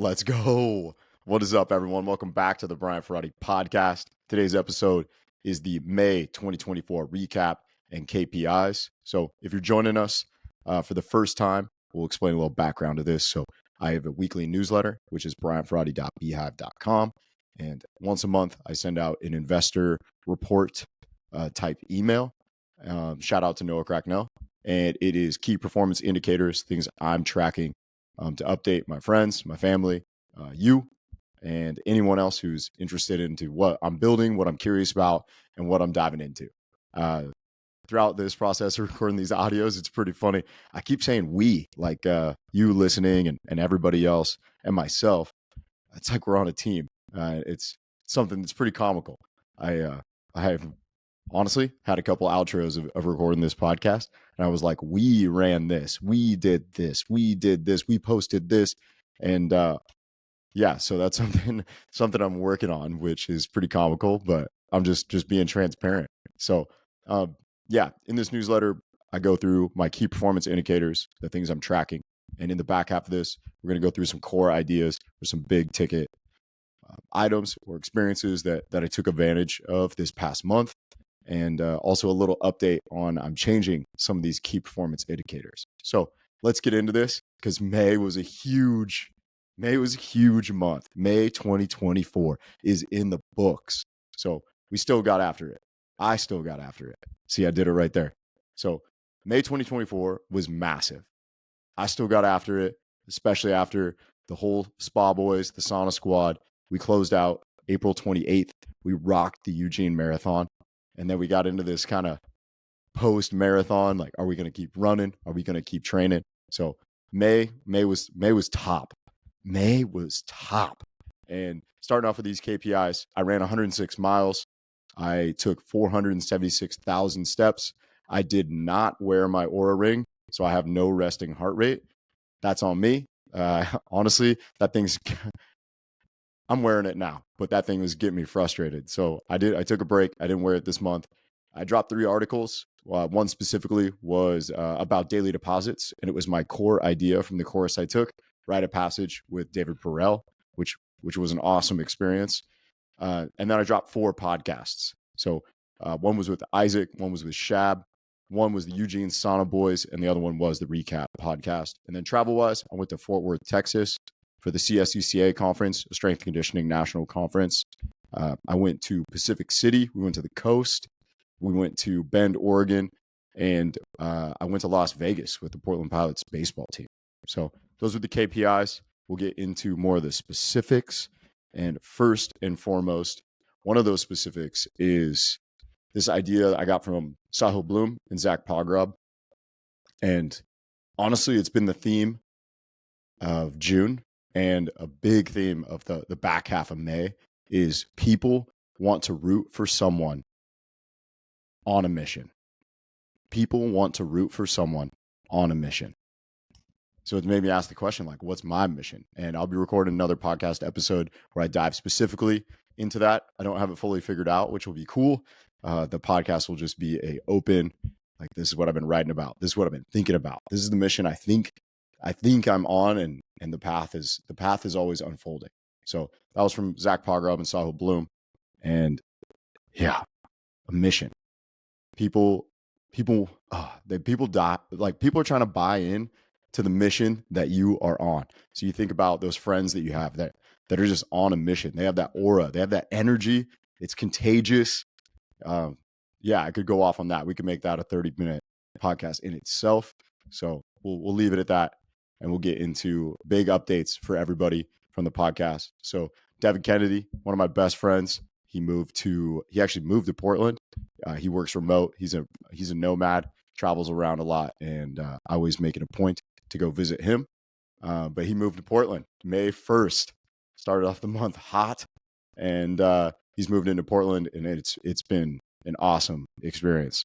Let's go. What is up, everyone? Welcome back to the Brian Ferrati podcast. Today's episode is the May 2024 recap and KPIs. So if you're joining us for the first time, we'll explain a little background to this. So I have a weekly newsletter, which is brianferrati.beehive.com. And once a month, I send out an investor report type email. Shout out to Noah Cracknell. And it is key performance indicators, things I'm tracking to update my friends, my family, you, and anyone else who's interested into what I'm building, what I'm curious about, and what I'm diving into. Throughout this process of recording these audios, it's pretty funny. I keep saying we, like you listening and everybody else and myself. It's like we're on a team. It's something that's pretty comical. I have honestly had a couple outros of recording this podcast, and I was like, we ran this, we did this, we posted this. And yeah, so that's something I'm working on, which is pretty comical, but I'm just being transparent. So yeah, in this newsletter, I go through my key performance indicators, the things I'm tracking. And in the back half of this, we're going to go through some core ideas for some big ticket items or experiences that I took advantage of this past month. And also a little update on I'm changing some of these key performance indicators. So let's get into this, because May was a huge month. May 2024 is in the books. So we still got after it. I still got after it. See, I did it right there. So May 2024 was massive. I still got after it, especially after the whole Spa Boys, the Sauna Squad. We closed out April 28th. We rocked the Eugene Marathon. And then we got into this kind of post-marathon, like, are we going to keep running? Are we going to keep training? So May was top. May was top. And starting off with these KPIs, I ran 106 miles. I took 476,000 steps. I did not wear my Oura ring, so I have no resting heart rate. That's on me. Honestly, that thing's... I'm wearing it now, but that thing was getting me frustrated. So I took a break. I didn't wear it this month. I dropped 3 articles. One specifically was about daily deposits, and it was my core idea from the course I took, Rite of Passage with David Perel, which was an awesome experience. And then I dropped 4 podcasts. So one was with Isaac, one was with Shab, one was the Eugene Sauna Boys, and the other one was the Recap podcast. And then travel-wise, I went to Fort Worth, Texas, for the CSCCA conference, a strength conditioning national conference. I went to Pacific City. We went to the coast. We went to Bend, Oregon. And I went to Las Vegas with the Portland Pilots baseball team. So those are the KPIs. We'll get into more of the specifics. And first and foremost, one of those specifics is this idea I got from Sahil Bloom and Zach Pogrub. And honestly, it's been the theme of June. And a big theme of the back half of May is people want to root for someone on a mission. People want to root for someone on a mission. So it made me ask the question, like, what's my mission? And I'll be recording another podcast episode where I dive specifically into that. I don't have it fully figured out, which will be cool. The podcast will just be a open, like, this is what I've been writing about. This is what I've been thinking about. This is the mission I think I'm on, and the path is always unfolding. So that was from Zach Pogrub and Sahil Bloom. And yeah, a mission. People die. Like, people are trying to buy in to the mission that you are on. So you think about those friends that you have that are just on a mission. They have that aura. They have that energy. It's contagious. Yeah, I could go off on that. We could make that a 30-minute podcast in itself. So we'll leave it at that. And we'll get into big updates for everybody from the podcast. So Devin Kennedy, one of my best friends, he actually moved to Portland. He works remote. He's a nomad, travels around a lot, and I always make it a point to go visit him. But he moved to Portland May 1st. Started off the month hot, and he's moved into Portland, and it's been an awesome experience.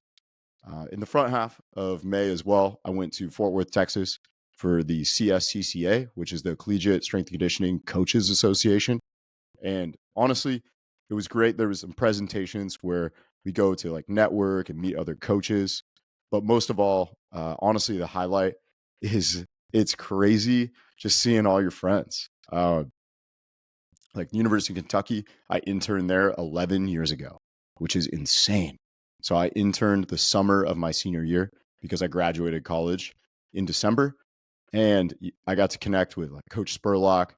In the front half of May as well, I went to Fort Worth, Texas, for the CSCCA, which is the Collegiate Strength and Conditioning Coaches Association. And honestly, it was great. There was some presentations where we go to like network and meet other coaches. But most of all, honestly, the highlight is it's crazy just seeing all your friends. Uh, like University of Kentucky, I interned there 11 years ago, which is insane. So I interned the summer of my senior year because I graduated college in December, and I got to connect with like Coach Spurlock,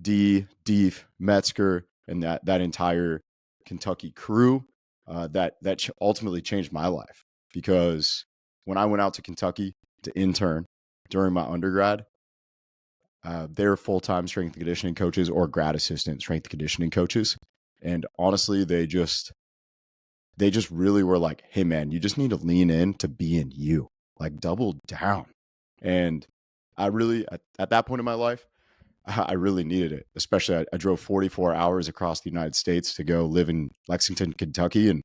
Deef, Metzger, and that entire Kentucky crew. That ultimately changed my life because when I went out to Kentucky to intern during my undergrad, they're full-time strength and conditioning coaches or grad assistant strength and conditioning coaches. And honestly, they just really were like, hey man, you just need to lean in to being you, like double down. And I really, at that point in my life, I really needed it. Especially I drove 44 hours across the United States to go live in Lexington, Kentucky, and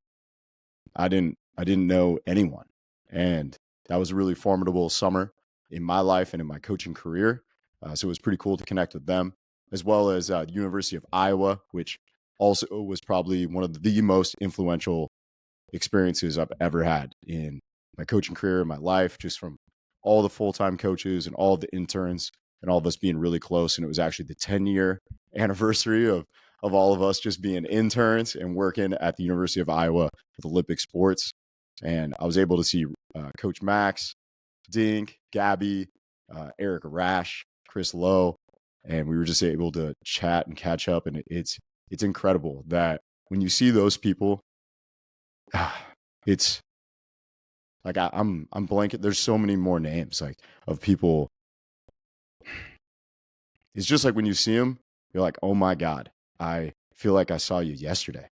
I didn't know anyone. And that was a really formidable summer in my life and in my coaching career. So it was pretty cool to connect with them, as well as the University of Iowa, which also was probably one of the most influential experiences I've ever had in my coaching career, in my life, just from all the full-time coaches and all the interns and all of us being really close. And it was actually the 10-year anniversary of all of us just being interns and working at the University of Iowa with Olympic sports. And I was able to see Coach Max, Dink, Gabby, Eric Rash, Chris Lowe, and we were just able to chat and catch up. And it's incredible that when you see those people, it's like I'm blanking. There's so many more names like of people. It's just like when you see them, you're like, oh my God, I feel like I saw you yesterday.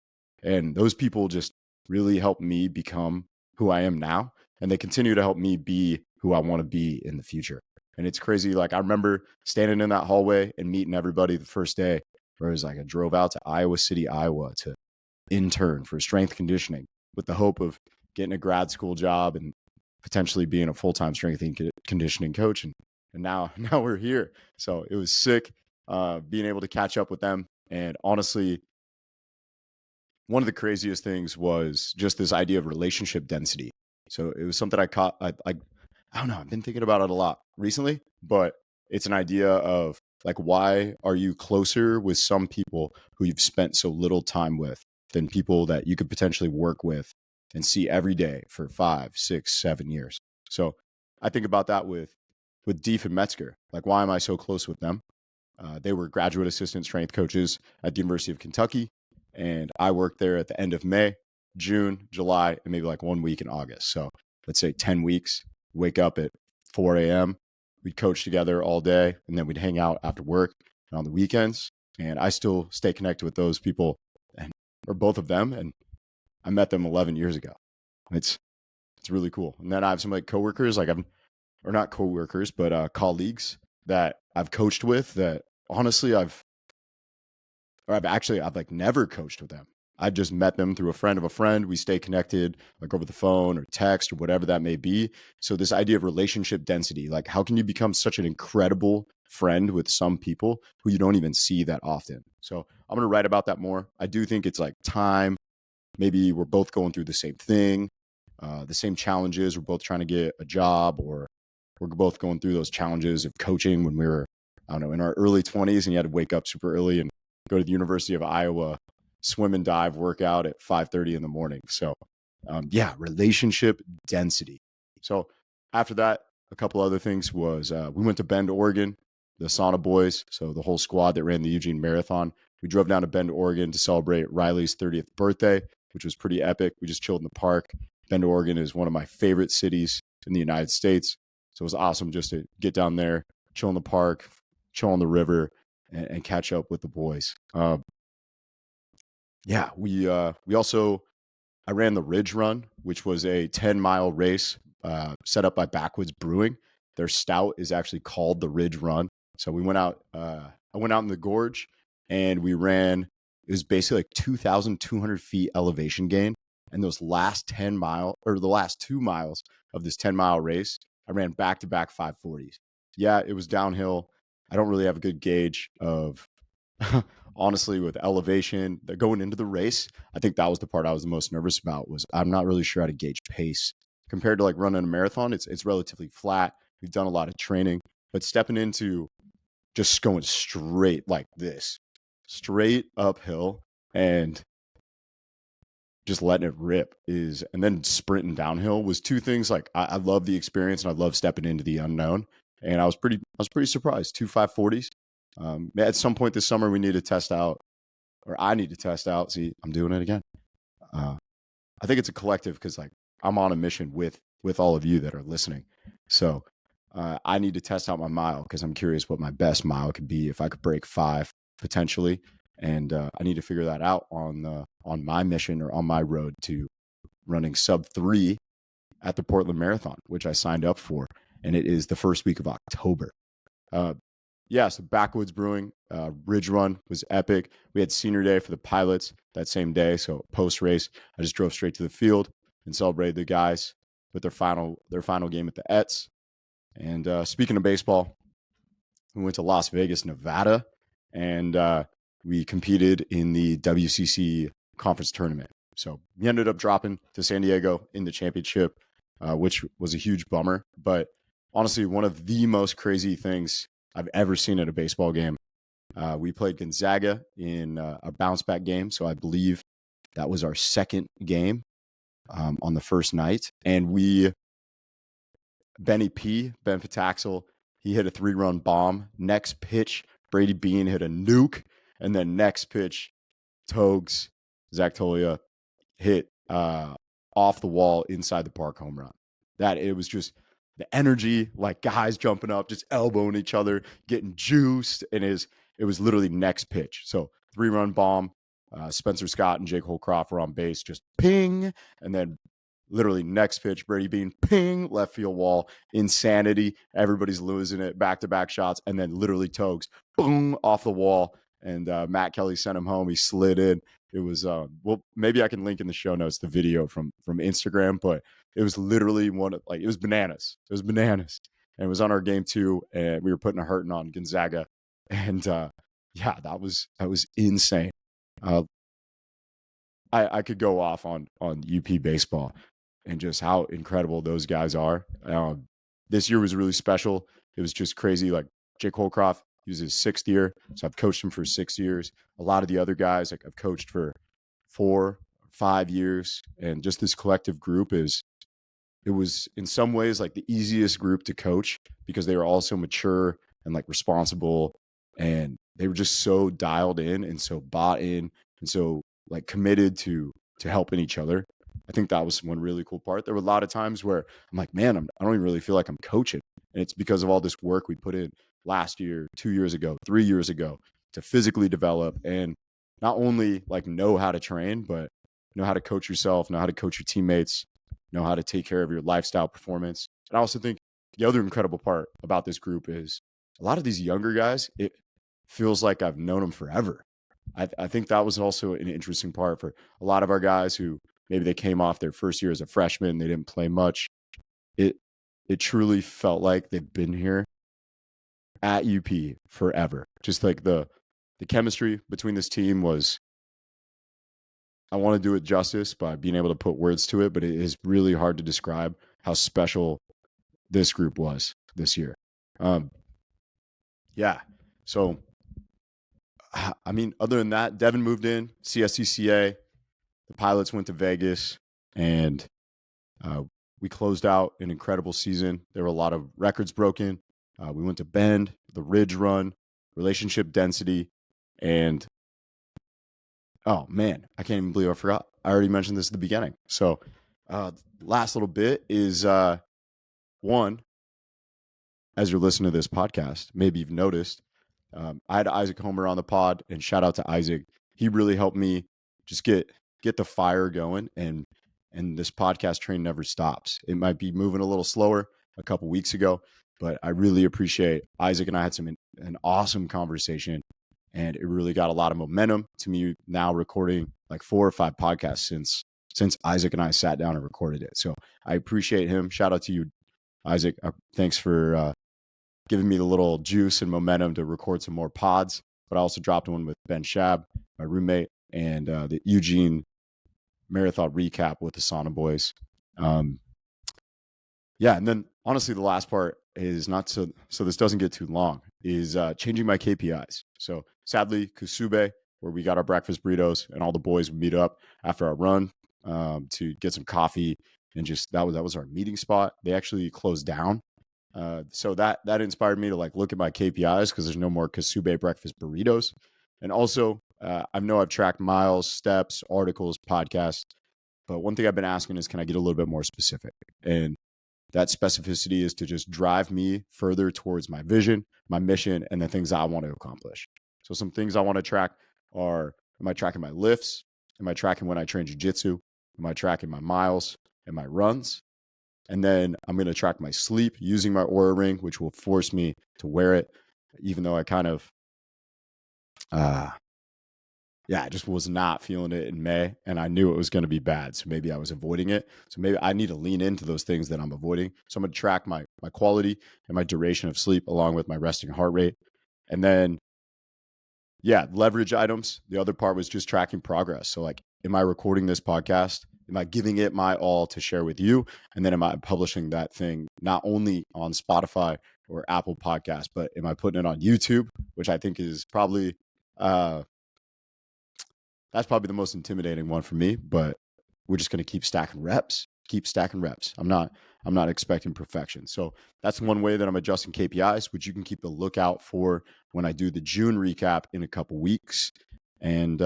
And those people just really helped me become who I am now. And they continue to help me be who I want to be in the future. And it's crazy. Like I remember standing in that hallway and meeting everybody the first day where it was like I drove out to Iowa City, Iowa to intern for strength conditioning with the hope of getting a grad school job and potentially being a full-time strength and conditioning coach. And now we're here. So it was sick being able to catch up with them. And honestly, one of the craziest things was just this idea of relationship density. So it was something I caught. I don't know. I've been thinking about it a lot recently, but it's an idea of like, why are you closer with some people who you've spent so little time with than people that you could potentially work with and see every day for 5, 6, 7 years? So I think about that with Deef and Metzger. Like, why am I so close with them? They were graduate assistant strength coaches at the University of Kentucky, and I worked there at the end of May, June, July, and maybe like 1 week in August. So let's say 10 weeks. Wake up at 4 a.m. We'd coach together all day, and then we'd hang out after work and on the weekends. And I still stay connected with those people, or both of them. And I met them 11 years ago. It's really cool. And then I have some like coworkers, or not coworkers, but colleagues that I've coached with that honestly I've like never coached with them. I've just met them through a friend of a friend. We stay connected like over the phone or text or whatever that may be. So this idea of relationship density, like how can you become such an incredible friend with some people who you don't even see that often? So I'm going to write about that more. I do think it's like time. Maybe we're both going through the same thing, the same challenges. We're both trying to get a job, or we're both going through those challenges of coaching when we were, I don't know, in our early 20s and you had to wake up super early and go to the University of Iowa, swim and dive workout at 5:30 in the morning. So yeah, relationship density. So after that, a couple other things was we went to Bend, Oregon, the Sauna Boys. So the whole squad that ran the Eugene Marathon. We drove down to Bend, Oregon to celebrate Riley's 30th birthday, which was pretty epic. We just chilled in the park. Bend, Oregon is one of my favorite cities in the United States. So it was awesome just to get down there, chill in the park, chill on the river, and catch up with the boys. Yeah, we also I ran the Ridge Run, which was a 10-mile race set up by Backwoods Brewing. Their stout is actually called the Ridge Run. So we went out. I went out in the gorge, and we ran. It was basically like 2,200 feet elevation gain, and those last 10 mile or the last 2 miles of this 10-mile race, I ran back-to-back 540s. Yeah, it was downhill. I don't really have a good gauge of honestly with elevation going into the race. I think that was the part I was the most nervous about. Was I'm not really sure how to gauge pace compared to like running a marathon. It's relatively flat. We've done a lot of training, but stepping into just going straight like this, straight uphill, and just letting it rip and then sprinting downhill was two things. Like I love the experience and I love stepping into the unknown. And I was pretty surprised. 2 540s. At some point this summer, we need to test out, or I need to test out. See, I'm doing it again. I think it's a collective because like I'm on a mission with all of you that are listening. So I need to test out my mile because I'm curious what my best mile could be if I could break 5 potentially. And I need to figure that out on my mission or on my road to running sub 3 at the Portland Marathon, which I signed up for, and it is the first week of October. So Backwoods Brewing Ridge Run was epic. We had senior day for the pilots that same day, so post race, I just drove straight to the field and celebrated the guys with their final game at the Ets. And speaking of baseball, we went to Las Vegas, Nevada, and we competed in the WCC conference tournament. So we ended up dropping to San Diego in the championship, which was a huge bummer. But honestly, one of the most crazy things I've ever seen at a baseball game. We played Gonzaga in a bounce back game. So I believe that was our second game on the first night. And Ben Pataxel, he hit a 3-run bomb. Next pitch, Brady Bean hit a nuke. And then next pitch, Zach Tolia hit off the wall inside the park home run. It was just the energy, like guys jumping up, just elbowing each other, getting juiced. And it was literally next pitch. So 3-run bomb, Spencer Scott and Jake Holcroft were on base, just ping. And then literally next pitch, Brady Bean, ping, left field wall, insanity. Everybody's losing it, back-to-back shots. And then literally Togs, boom, off the wall. And Matt Kelly sent him home. He slid in. It was, maybe I can link in the show notes the video from Instagram, but it was literally it was bananas. It was bananas. And it was on our game 2, and we were putting a hurting on Gonzaga. And that was insane. I could go off on UP baseball and just how incredible those guys are. This year was really special. It was just crazy. Like Jake Holcroft, he was his 6th year, so I've coached him for 6 years. A lot of the other guys, like I've coached for 4 or 5 years, and just this collective group it was in some ways like the easiest group to coach because they were all so mature and like responsible, and they were just so dialed in and so bought in and so like committed to helping each other. I think that was one really cool part. There were a lot of times where I'm like, man, I don't even really feel like I'm coaching. And it's because of all this work we put in last year, 2 years ago, 3 years ago to physically develop and not only like know how to train, but know how to coach yourself, know how to coach your teammates, know how to take care of your lifestyle performance. And I also think the other incredible part about this group is a lot of these younger guys, it feels like I've known them forever. I think that was also an interesting part for a lot of our guys who maybe they came off their first year as a freshman, they didn't play much. It truly felt like they've been here at UP forever. Just like the chemistry between this team was, I want to do it justice by being able to put words to it, but it is really hard to describe how special this group was this year. So I mean, other than that, Devin moved in, CSCCA, the pilots went to Vegas, and we closed out an incredible season. There were a lot of records broken. We went to Bend, the Ridge Run, relationship density, and oh man, I can't even believe I forgot. I already mentioned this at the beginning. So last little bit is one, as you're listening to this podcast, maybe you've noticed, I had Isaac Homer on the pod, and shout out to Isaac. He really helped me just get the fire going, and this podcast train never stops. It might be moving a little slower a couple weeks ago, but I really appreciate Isaac and I had an awesome conversation, and it really got a lot of momentum to me now recording like 4 or 5 podcasts since Isaac and I sat down and recorded it. So I appreciate him. Shout out to you, Isaac. Thanks for giving me the little juice and momentum to record some more pods. But I also dropped one with Ben Shab, my roommate, and the Eugene Marathon recap with the Sauna Boys. And then honestly, the last part, is not so this doesn't get too long, is changing my KPIs. So sadly, Kusube, where we got our breakfast burritos and all the boys would meet up after our run to get some coffee, and just that was our meeting spot. They actually closed down. So that inspired me to like look at my KPIs because there's no more Kasube breakfast burritos. And also, I know I've tracked miles, steps, articles, podcasts, but one thing I've been asking is, can I get a little bit more specific? And that specificity is to just drive me further towards my vision, my mission, and the things I want to accomplish. So some things I want to track are: am I tracking my lifts? Am I tracking when I train jiu-jitsu? Am I tracking my miles and my runs? And then I'm going to track my sleep using my Oura ring, which will force me to wear it, even though I kind of, I just was not feeling it in May, and I knew it was going to be bad. So maybe I was avoiding it. So maybe I need to lean into those things that I'm avoiding. So I'm going to track my quality and my duration of sleep along with my resting heart rate. And then, leverage items. The other part was just tracking progress. So like, am I recording this podcast? Am I giving it my all to share with you? And then am I publishing that thing not only on Spotify or Apple Podcasts, but am I putting it on YouTube, which I think is probably that's probably the most intimidating one for me, but we're just going to keep stacking reps. I'm not expecting perfection. So that's one way that I'm adjusting KPIs, which you can keep a lookout for when I do the June recap in a couple weeks. And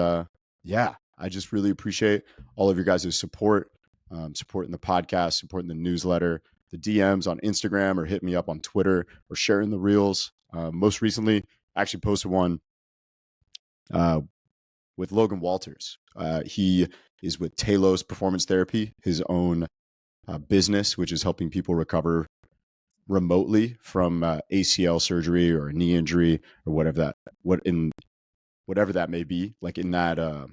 I just really appreciate all of your guys' support, supporting the podcast, supporting the newsletter, the DMs on Instagram, or hit me up on Twitter, or sharing the reels. Most recently, I actually posted one with Logan Walters. He is with Talos Performance Therapy, his own business, which is helping people recover remotely from ACL surgery or a knee injury or whatever that may be, like in that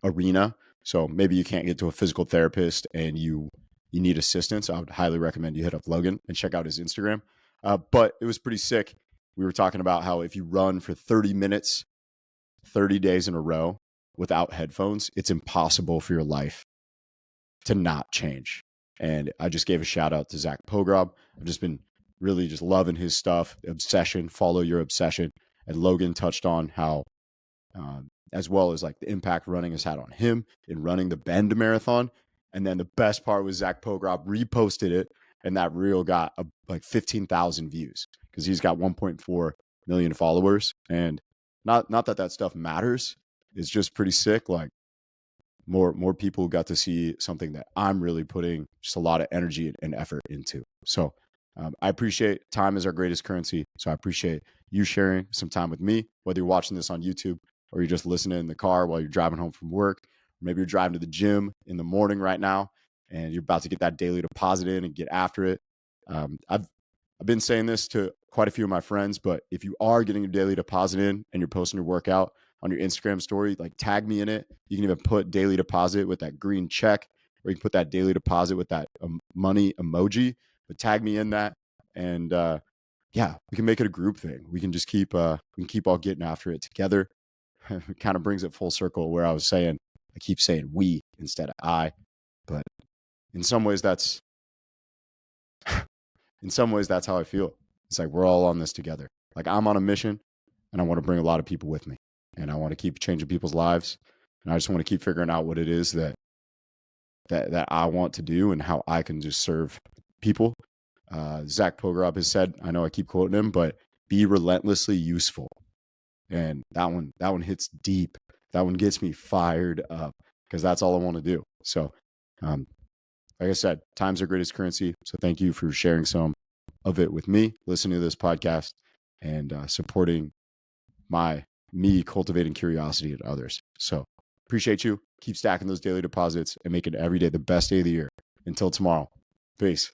arena. So maybe you can't get to a physical therapist and you need assistance. I would highly recommend you hit up Logan and check out his Instagram. But it was pretty sick. We were talking about how if you run for 30 minutes, 30 days in a row without headphones, it's impossible for your life to not change. And I just gave a shout out to Zach Pogrob. I've just been really just loving his stuff. Obsession, follow your obsession. And Logan touched on how, as well as like the impact running has had on him in running the Bend Marathon. And then the best part was Zach Pogrob reposted it, and that reel got like 15,000 views because he's got 1.4 million followers. And not that stuff matters. It's just pretty sick. Like more people got to see something that I'm really putting just a lot of energy and effort into. So I appreciate time is our greatest currency. So I appreciate you sharing some time with me, whether you're watching this on YouTube or you're just listening in the car while you're driving home from work. Or maybe you're driving to the gym in the morning right now and you're about to get that daily deposit in and get after it. I've been saying this to quite a few of my friends, but if you are getting your daily deposit in and you're posting your workout on your Instagram story, like tag me in it. You can even put daily deposit with that green check, or you can put that daily deposit with that money emoji, but tag me in that. And we can make it a group thing. We can just keep all getting after it together. It kind of brings it full circle where I keep saying we instead of I, but in some ways that's how I feel. It's like we're all on this together. Like I'm on a mission and I want to bring a lot of people with me, and I want to keep changing people's lives. And I just want to keep figuring out what it is that I want to do and how I can just serve people. Zach Pogrob has said, I know I keep quoting him, but be relentlessly useful. And that one hits deep. That one gets me fired up because that's all I want to do. So, like I said, time's our greatest currency. So thank you for sharing some of it with me, listening to this podcast, and supporting me cultivating curiosity in others. So appreciate you. Keep stacking those daily deposits and making every day the best day of the year. Until tomorrow. Peace.